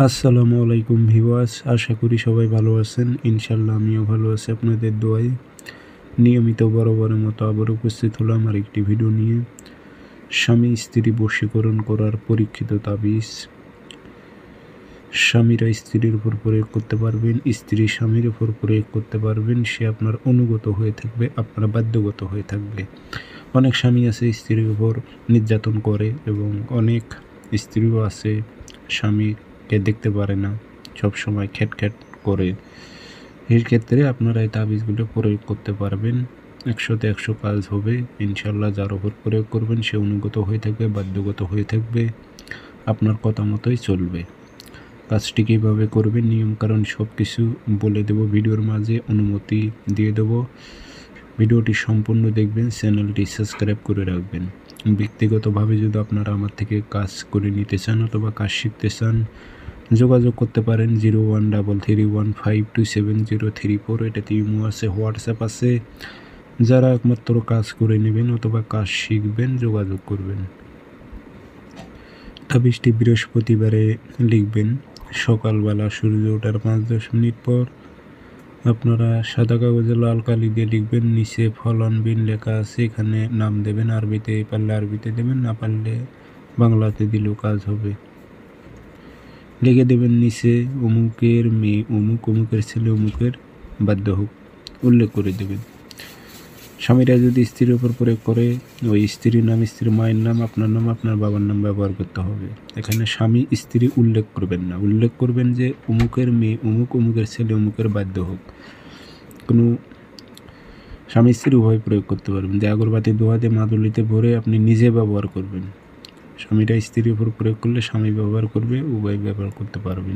আসসালামু আলাইকুম ভিউয়ার্স, আশা করি সবাই ভালো আছেন। ইনশাল্লাহ আমিও ভালো আছি আপনাদের দোয়ায়। নিয়মিত বরাবরের মতো আবার উপস্থিত হলাম আর একটি ভিডিও নিয়ে। স্বামী স্ত্রী বশীকরণ করার পরীক্ষিত তাবিজ। স্বামীরা স্ত্রীর উপর প্রয়োগ করতে পারবেন, স্ত্রী স্বামীর উপর প্রয়োগ করতে পারবেন। সে আপনার অনুগত হয়ে থাকবে, আপনার বাধ্যগত হয়ে থাকবে। অনেক স্বামী আছে স্ত্রীর উপর নির্যাতন করে এবং অনেক স্ত্রীও আছে স্বামীকে দেখতে পারে না, সবসময় খ্যাট করে। এর ক্ষেত্রে আপনারা এই তাবিজগুলো প্রয়োগ করতে পারবেন। 100তে 100 কাজ হবে ইনশাল্লাহ। যার উপর প্রয়োগ করবেন সে অনুগত হয়ে থাকবে, বাধ্যগত হয়ে থাকবে, আপনার কথা মতোই চলবে। কাজটি কীভাবে করবেন, নিয়মকানুন সব কিছু বলে দেব ভিডিওর মাঝে, অনুমতি দিয়ে দেব। ভিডিওটি সম্পূর্ণ দেখবেন, চ্যানেলটি সাবস্ক্রাইব করে রাখবেন। ব্যক্তিগতভাবে যদি আপনারা আমার থেকে কাজ করে নিতে চান অথবা কাজ শিখতে চান, যোগাযোগ করতে পারেন 0133152703 এটাতে ইমো আছে, হোয়াটসঅ্যাপ আছে। যারা একমাত্র কাজ করে নেবেন অথবা কাজ শিখবেন যোগাযোগ করবেন। তাবিজটি বৃহস্পতিবারে লিখবেন, সকালবেলা সূর্য ওঠার 5-10 মিনিট পর। আপনারা সাদা কাগজে লাল কালি দিয়ে লিখবেন, নিচে ফলন বিন লেখা আছে, এখানে নাম দেবেন। আরবিতে পারলে আরবিতে দেবেন, না পারলে বাংলাতে দিলেও কাজ হবে। লিখে দেবেন নিচে অমুকের মেয়ে অমুক, অমুকের ছেলে অমুকের বাধ্য হোক, উল্লেখ করে দেবেন। স্বামীরা যদি স্ত্রীর উপর প্রয়োগ করে, ওই স্ত্রীর নাম, স্ত্রীর মায়ের নাম, আপনার নাম, আপনার বাবার নাম ব্যবহার করতে হবে। এখানে স্বামী স্ত্রী উল্লেখ করবেন না, উল্লেখ করবেন যে অমুকের মেয়ে অমুক, অমুকের ছেলে অমুকের বাধ্য হোক। কোনো স্বামী স্ত্রী উভয় প্রয়োগ করতে পারবেন। যে আগরবাতি দোয়াতে মাদুলিতে ভরে আপনি নিজে ব্যবহার করবেন। স্বামীরা স্ত্রীর উপর প্রয়োগ করলে স্বামী ব্যবহার করবে, উভয় ব্যবহার করতে পারবেন।